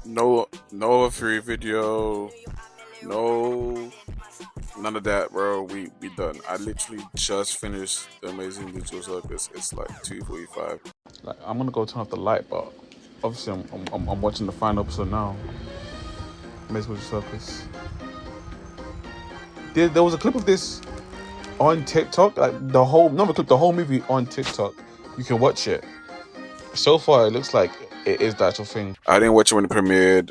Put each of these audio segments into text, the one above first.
no free video, no none of that, bro. We done. I literally just finished the Amazing Digital Circus. It's like 2:45. Like I'm gonna go turn off the light, but obviously I'm watching the final episode now. Amazing Digital Circus. There was a clip of this on TikTok, like the whole number clip, the whole movie on TikTok. You can watch it. So far, it looks like it is the actual thing. I didn't watch it when it premiered.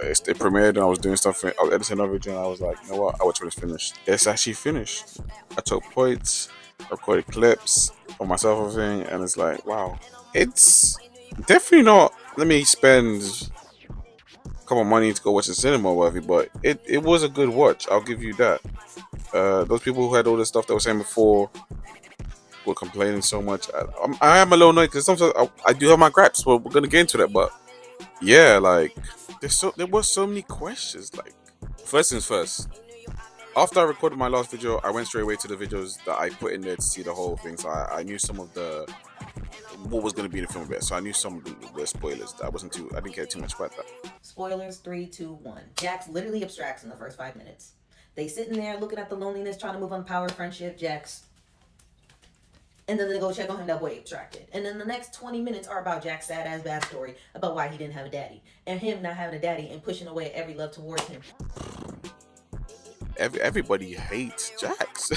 It premiered and I was doing stuff. I was editing another video and I was like, you know what? I watch when it's finished. It's actually finished. I took points, recorded clips of myself, everything, and it's like, wow. It's definitely not. Let me spend a couple of money to go watch the cinema or whatever, but it was a good watch. I'll give you that. Those people who had all the stuff that I was saying before were complaining so much. I am a little annoyed because sometimes I do have my gripes. Well, we're gonna get into that, but yeah, like there were so many questions. Like, first things first. After I recorded my last video, I went straight away to the videos that I put in there to see the whole thing. So I knew some of the what was going to be in the film a bit. So I knew some of the spoilers. I didn't care too much about that. Spoilers, 3, 2, 1. Jax literally abstracts in the first 5 minutes. They sitting there looking at the loneliness, trying to move on power, friendship, Jax. And then they go check on him, that boy abstracted. And then the next 20 minutes are about Jack's sad-ass backstory about why he didn't have a daddy. And him not having a daddy and pushing away every love towards him. Everybody hates Jax.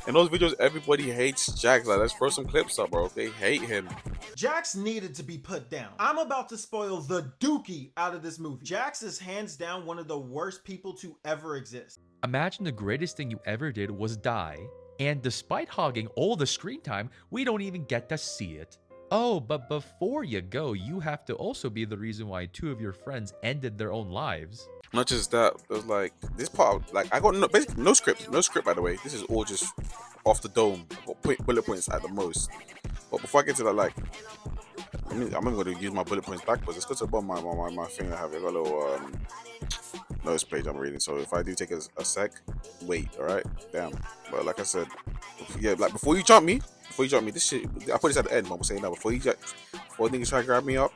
In those videos, everybody hates Jax. Like, let's throw some clips up, bro. They hate him. Jax needed to be put down. I'm about to spoil the dookie out of this movie. Jax is hands down one of the worst people to ever exist. Imagine the greatest thing you ever did was die, and despite hogging all the screen time, we don't even get to see it. Oh, but before you go, you have to also be the reason why 2 of your friends ended their own lives. Not just that, it was like this part. Like I got basically no script, by the way. This is all just off the dome. I got bullet points at the most. But before I get to that, like, I'm going to use my bullet points backwards. It's because above my thing I have. I got a little notice page I'm reading. So if I do take a sec, wait, all right, damn. But like I said, yeah, like before you jump me, this shit. I put this at the end. But I'm saying that before niggas try to grab me up.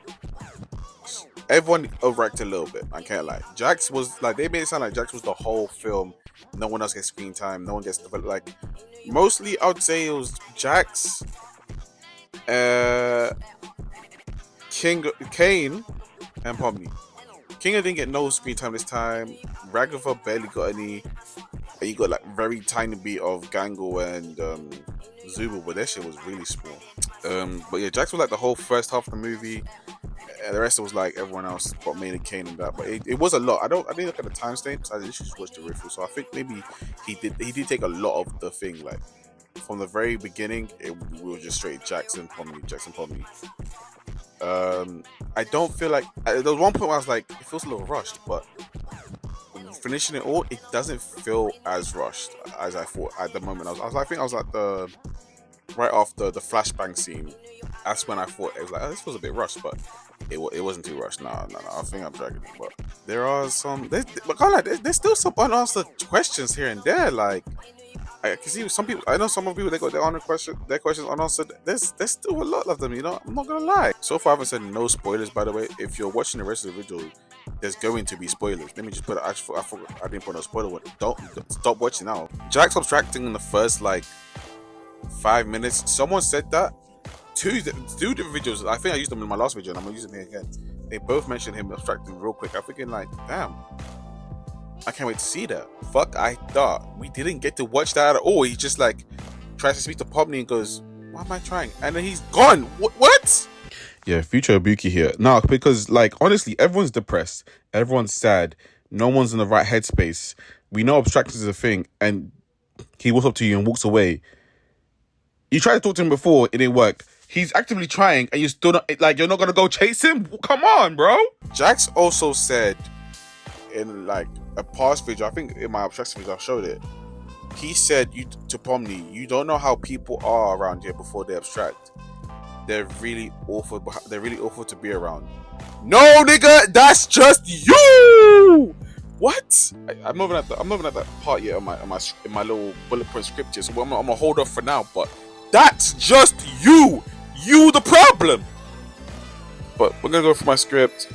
Everyone overacted a little bit. I can't lie. Jax was like, they made it sound like Jax was the whole film. No one else gets screen time. No one gets developed. Like, mostly I would say it was Jax, Kane, and Pomni. King didn't get no screen time this time. Ragnar barely got any. You got like very tiny bit of Gangle and Zubu, but that shit was really small. But yeah, Jax was like the whole first half of the movie. And the rest was like everyone else, but mainly Kane and that. But it was a lot. I didn't look at the timestamps. I literally just watched the review. So I think maybe he did take a lot of the thing. Like from the very beginning, we were just straight Jackson Pomni. I don't feel like there was one point where I was like, it feels a little rushed, but finishing it all, it doesn't feel as rushed as I thought at the moment. I think I was like right after the flashbang scene. That's when I thought it was like, oh, this was a bit rushed, but it wasn't too rushed. No. I think I'm dragging it, but there are some. There's still some unanswered questions here and there. Like I can see some people. I know some of people they got their questions unanswered. There's still a lot of them. You know, I'm not gonna lie. So far, I haven't said no spoilers. By the way, if you're watching the rest of the video, there's going to be spoilers. Let me just put it. I didn't put no spoiler one. Don't stop watching now. Jack subtracting in the first like 5 minutes. Someone said that. Two different videos. I think I used them in my last video, and I'm gonna use them here again. They both mentioned him abstracting real quick. I'm thinking like, damn, I can't wait to see that. Fuck, I thought we didn't get to watch that at all. He just like tries to speak to Pomni and goes, "Why am I trying?" And then he's gone. What? Yeah, future Ebuki here. No, because like honestly, everyone's depressed. Everyone's sad. No one's in the right headspace. We know abstractions is a thing, and he walks up to you and walks away. You tried to talk to him before, it didn't work. He's actively trying, and you're still not, like, you're not gonna go chase him? Come on, bro. Jax also said in like a past video, I think in my abstraction video I showed it. He said to Pomni, you don't know how people are around here before they abstract. They're really awful. They're really awful to be around. No, nigga, that's just you. What? I'm not even at that part yet in my little bullet point script here, so I'm gonna hold off for now. But that's just you. You the problem. But we're gonna go for my script.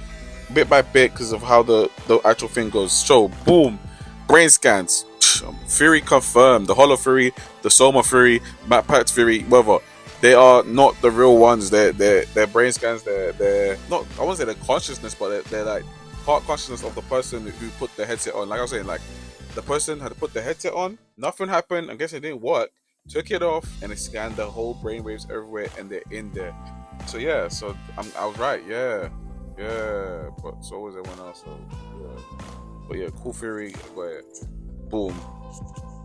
bit by bit because of how the actual thing goes. So boom, brain scans. Fury confirmed. The Hollow Fury, the Soma Fury, Matt Pack's Fury, whatever. They are not the real ones. They're brain scans. They're not. I won't say they're consciousness, but they're like part consciousness of the person who put the headset on. Like I was saying, like the person had to put the headset on. Nothing happened. I guess it didn't work. Took it off and it scanned the whole brainwaves everywhere, and they're in there. So yeah. So I was right. Yeah. But so was everyone else. So yeah. But yeah, cool Fury. But boom,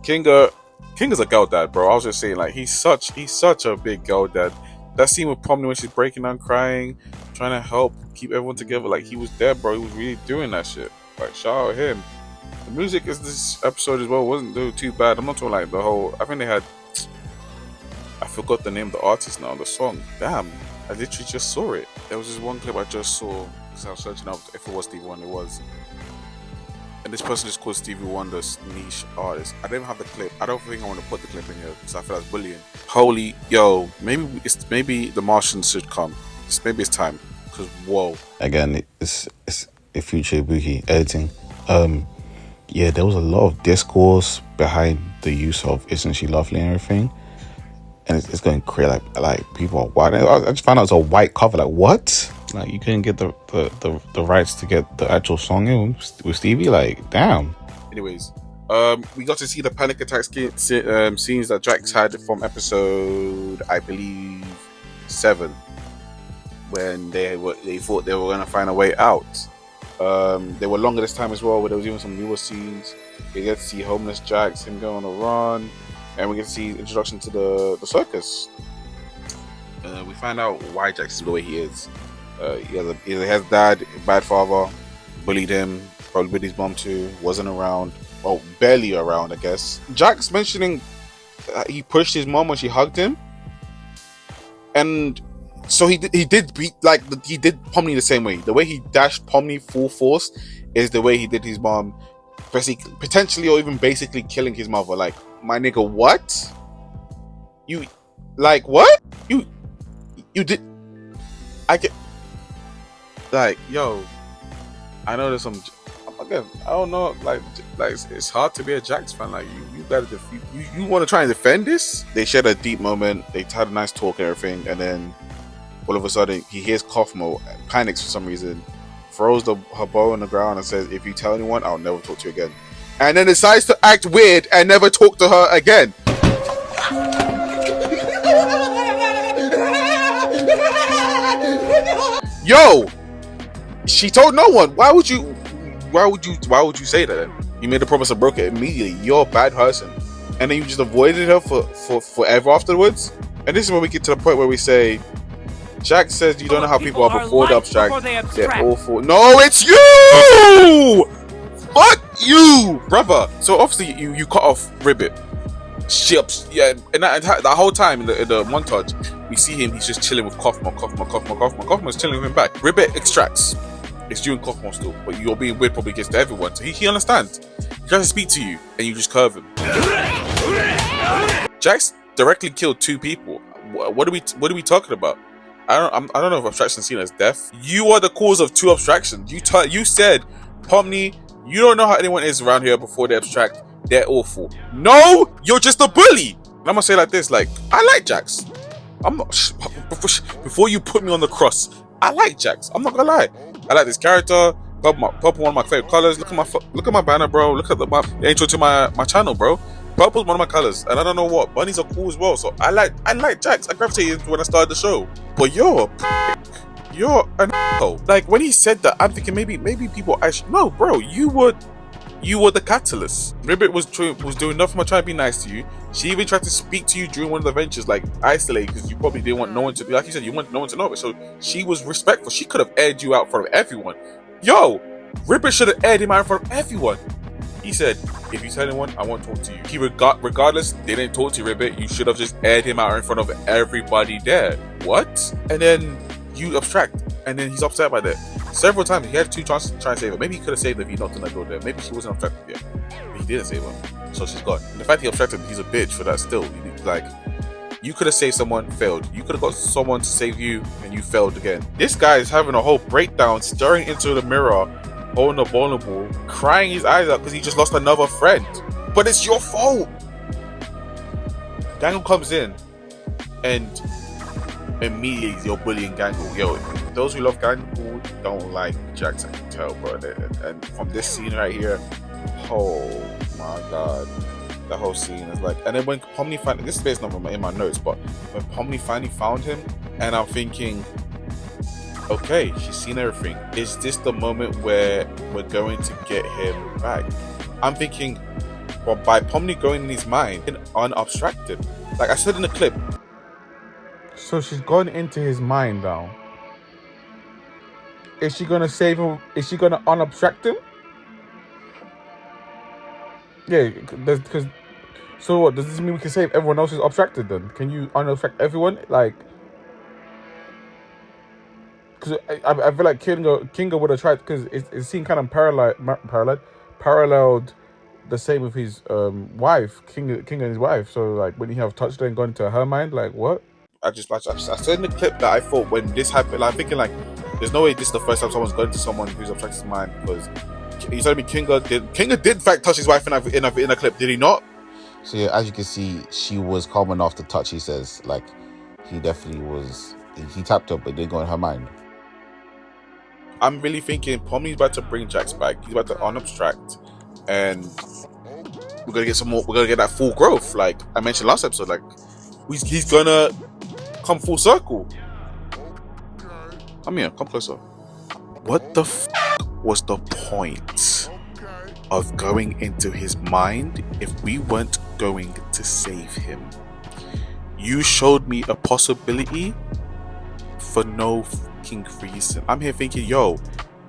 Kinga's a girl dad, bro. I was just saying, like, he's such a big girl dad. That scene with Pomni when she's breaking down, crying, trying to help keep everyone together, like, he was there, bro. He was really doing that shit. Like, shout out him. The music is this episode as well wasn't too bad. I'm not talking like the whole. I think they had. I forgot the name of the artist now. The song. Damn, I literally just saw it. There was this one clip I just saw because I was searching up if it was Stevie Wonder. It was. And this person is called Stevie Wonder's niche artist. I don't have the clip. I don't think I want to put the clip in here because I feel that's bullying. Holy, yo, maybe the Martians should come. Maybe it's time. Because whoa. Again, it's a future Ebuki editing. Yeah, there was a lot of discourse behind the use of "Isn't She Lovely" and everything, and it's going crazy. Like people are white. I just found out it's a white cover. Like what? Like you couldn't get the rights to get the actual song in with Stevie. Like damn. Anyways, we got to see the panic attack scenes that Jax had from episode, I believe, 7, when they thought they were gonna find a way out. They were longer this time as well, where there was even some newer scenes. We get to see homeless Jax, him going on a run, and we get to see introduction to the circus. We find out why Jax is the way he is. He has dad, bad father, bullied him, probably bullied his mom too, wasn't around, well, barely around, I guess. Jax mentioning he pushed his mom when she hugged him, and so he did beat, like, he did Pomni the same way. The way he dashed Pomni full force is the way he did his mom, potentially or even basically killing his mother. Like, my nigga, what? You, like, what? You did, I get, like, yo, I know there's some, again, I don't know, like it's hard to be a Jax fan. Like, you gotta you want to try and defend this? They shared a deep moment, they had a nice talk and everything, and then all of a sudden he hears Kaufmo, panics for some reason, throws her bow on the ground and says, "If you tell anyone, I'll never talk to you again," and then decides to act weird and never talk to her again. Yo, she told no one. Why would you say that then? You made a promise and broke it immediately. You're a bad person, and then you just avoided her for forever afterwards. And this is when we get to the point where we say, Jax says you don't know how people are before the abstract. They're awful. No, it's you! Fuck you, brother. So obviously you cut off Ribbit. Yeah, and that whole time in the montage, we see him, he's just chilling with Kaufmo. Kaufmo's chilling with him back. Ribbit extracts. It's you and Kaufmo still, but you're being weird probably gets to everyone. So he understands. He tries to speak to you, and you just curve him. Jax directly killed 2 people. What are we talking about? I don't know if abstraction's seen as death. You are the cause of 2 abstractions. You said, Pomni, you don't know how anyone is around here before they abstract. They're awful. No, you're just a bully. And I'm gonna say like this, like, I like Jax. I'm not, before you put me on the cross, I like Jax. I'm not gonna lie. I like this character. Purple, one of my favorite colors. Look at my banner, bro. Look at the intro to my channel, bro. Purple's one of my colors, and I don't know what. Bunnies are cool as well, so I like Jax. I gravitated when I started the show. But you're an asshole. Like, when he said that, I'm thinking maybe people actually, no, bro. You were the catalyst. Ribbit was doing nothing but trying to be nice to you. She even tried to speak to you during one of the ventures, like isolate, because you probably didn't want no one to, like you said, you want no one to know it. So she was respectful. She could have aired you out in front of everyone. Yo, Ribbit should have aired him out in front of everyone. He said, if you tell anyone, I won't talk to you. He regardless, they didn't talk to you, Ribbit. You should have just aired him out in front of everybody there. What? And then you abstract, and then he's upset by that. Several times he had 2 chances to try and save her. Maybe he could have saved her if he knocked on that door there. Maybe she wasn't abstracted yet. But he didn't save her, so she's gone. And the fact he abstracted, he's a bitch for that still. Like, You could have saved someone, failed. You could have got someone to save you, and you failed again. This guy is having a whole breakdown, staring into the mirror, holding a bowling ball, crying his eyes out because he just lost another friend. But it's your fault. Gangle comes in, and immediately you're bullying Gangle. Yo, those who love Gangle don't like Jax, I can tell, bro. And from this scene right here, oh my god. The whole scene is like, and then when Pomni finally, this space number in my notes, but when Pomni finally found him, and I'm thinking, okay, she's seen everything. Is this the moment where we're going to get him back? I'm thinking, well, by Pomni going in his mind and unobstructed, like I said in the clip. So she's gone into his mind now. Is she gonna save him? Is she gonna unobstruct him? Yeah, because so what? Does this mean we can save everyone else who's obstructed then? Can you unobstruct everyone? Like, because I feel like Kinga would have tried, because it seemed kind of paralleled the same with his wife, Kinga and his wife. So like when he have touched her and gone into her mind, like what? I said in the clip that I thought when this happened, like, I'm thinking like, there's no way this is the first time someone's gone into someone who's obstructed his mind, because you telling me Kinga did in fact touch his wife in a clip, did he not? So yeah, as you can see, she was calm enough to touch. He says, like, he definitely was. He tapped up, but didn't go in her mind. I'm really thinking Pomni's about to bring Jax back. He's about to unobstruct, and we're gonna get some more. We're gonna get that full growth, like I mentioned last episode. Like he's gonna come full circle. Come here, come closer. What the was the point of going into his mind if we weren't going to save him? You showed me a possibility for no fucking reason. I'm here thinking, yo,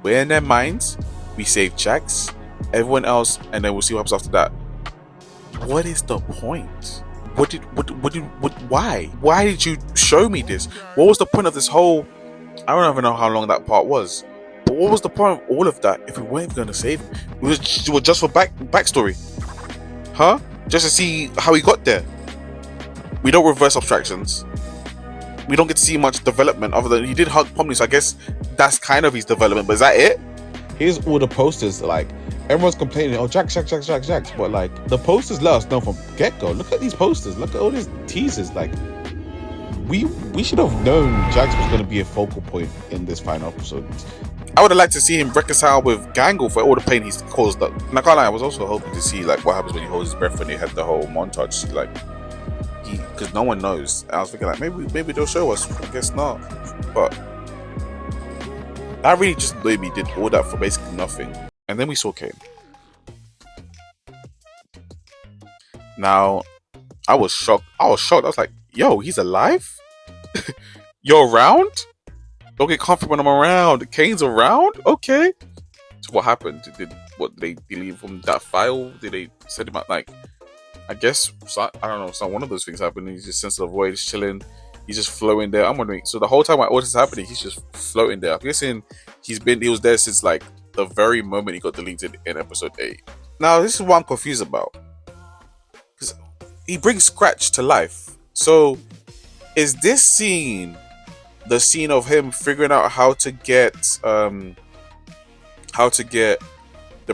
we're in their minds, we save Jax, everyone else, and then we'll see what happens after that. What is the point? Why did you show me this? What was the point of this whole, I don't even know how long that part was, but what was the point of all of that if we weren't even going to save him? It was just for backstory, huh? Just to see how he got there. We don't reverse abstractions. We don't get to see much development other than he did hug Pomni, so I guess that's kind of his development, but is that it? Here's all the posters, like, everyone's complaining, oh, Jax, but like, the posters let us know from get-go. Look at these posters, look at all these teasers, like, we should have known Jax was going to be a focal point in this final episode. I would have liked to see him reconcile with Gangle for all the pain he's caused. And I can't lie, I was also hoping to see like what happens when he holds his breath when they had the whole montage, like, because no one knows. And I was thinking like maybe they'll show us. I guess not. But that really just made me did all that for basically nothing. And then we saw Kane. Now, I was shocked. I was like, yo, he's alive? You're around? Don't get comfortable when I'm around. Kane's around? Okay. So what happened? Did they delete from that file? Did they send him out? Like, I guess, I don't know, one of those things happened. He's just sensing the void, he's chilling, he's just floating there. I'm wondering, so the whole time all this is happening, he's just floating there. I'm guessing he was there since like the very moment he got deleted in episode 8. Now, this is what I'm confused about. Because he brings Scratch to life. So, is this scene the scene of him figuring out how to get the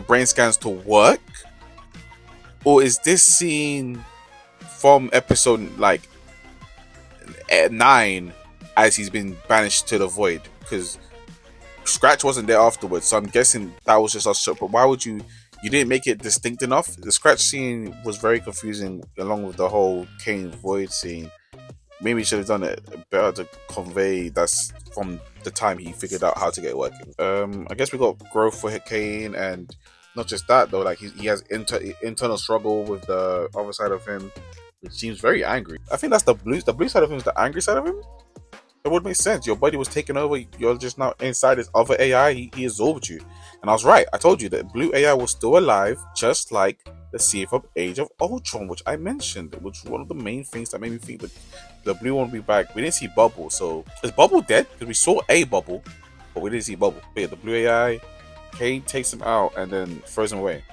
brain scans to work? Or is this scene from episode like 9 as he's been banished to the void? Because Scratch wasn't there afterwards, so I'm guessing that was just us. But why would you didn't make it distinct enough? The Scratch scene was very confusing along with the whole Kane void scene. Maybe you should have done it better to convey that's from the time he figured out how to get it working. I guess we got growth for Kane, and not just that though, like he has internal struggle with the other side of him, which seems very angry. I think that's the blue side of him is the angry side of him. It would make sense. Your body was taken over, you're just now inside this other AI, he absorbed you. And I was right, I told you that blue AI was still alive, just like the scene from Age of Ultron, which I mentioned, which was one of the main things that made me think that the blue one will be back. We didn't see Bubble, so is Bubble dead? Because we saw a Bubble, but we didn't see Bubble. But yeah, the blue AI, Kane takes him out and then throws him away.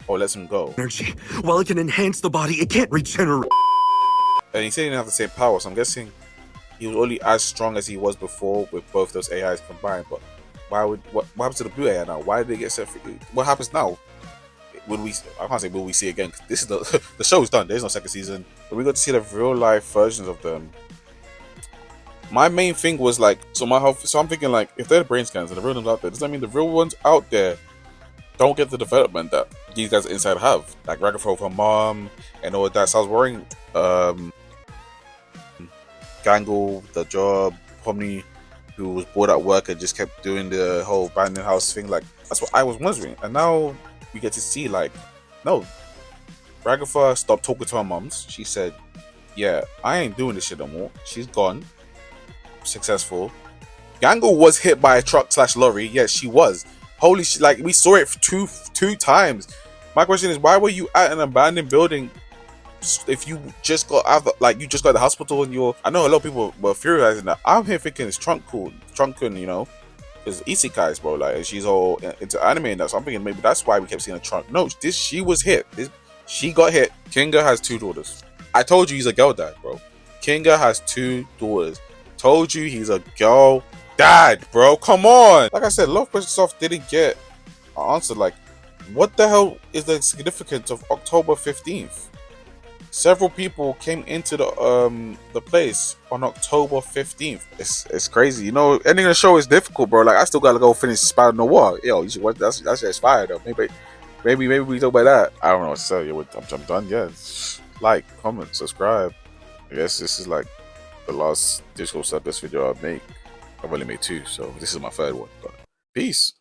Or lets him go. Energy. While it can enhance the body, it can't regenerate. and he said he didn't have the same power. So I'm guessing he was only as strong as he was before with both those AIs combined. But what happens to the blue AI now? Why did they get set free? What happens now? I can't say will we see again? 'Cause this is the show is done. There's no second season, but we got to see the real life versions of them. My main thing was like, so I'm thinking like, if they're brain scans and the real ones out there, does that mean the real ones out there don't get the development that these guys inside have? Like Ragafro with her mom and all that. So I was worrying, Gangle, the job, Pomni, who was bored at work and just kept doing the whole abandoned house thing. Like, that's what I was wondering. And now we get to see, like, no, Ragaffa stopped talking to her mums. She said, yeah, I ain't doing this shit no more. She's gone. Successful. Gangle was hit by a truck / lorry. Yes, she was. Holy shit, like, we saw it two times. My question is, why were you at an abandoned building if you just got out of, like, you just got to the hospital and I know a lot of people were theorizing that. I'm here thinking it's Trunkun, you know, because isekais, bro, like, she's all into anime and that, so I'm thinking maybe that's why we kept seeing a trunk. No, she was hit. She got hit. Kinga has 2 daughters. I told you he's a girl dad, bro. Kinga has 2 daughters. Told you he's a girl dad, bro. Come on. Like I said, a lot of questions didn't get answered. Like, what the hell is the significance of October 15th? Several people came into the place on October 15th. It's crazy. You know, ending the show is difficult, bro. Like, I still gotta go finish Spider Noir. Yo, you should watch that's just fire though. Maybe we talk about that. I don't know what to say. I'm done. Yeah. Like, comment, subscribe. I guess this is like the last Digital Circus video I make. I've only made 2, so this is my 3rd one. But peace.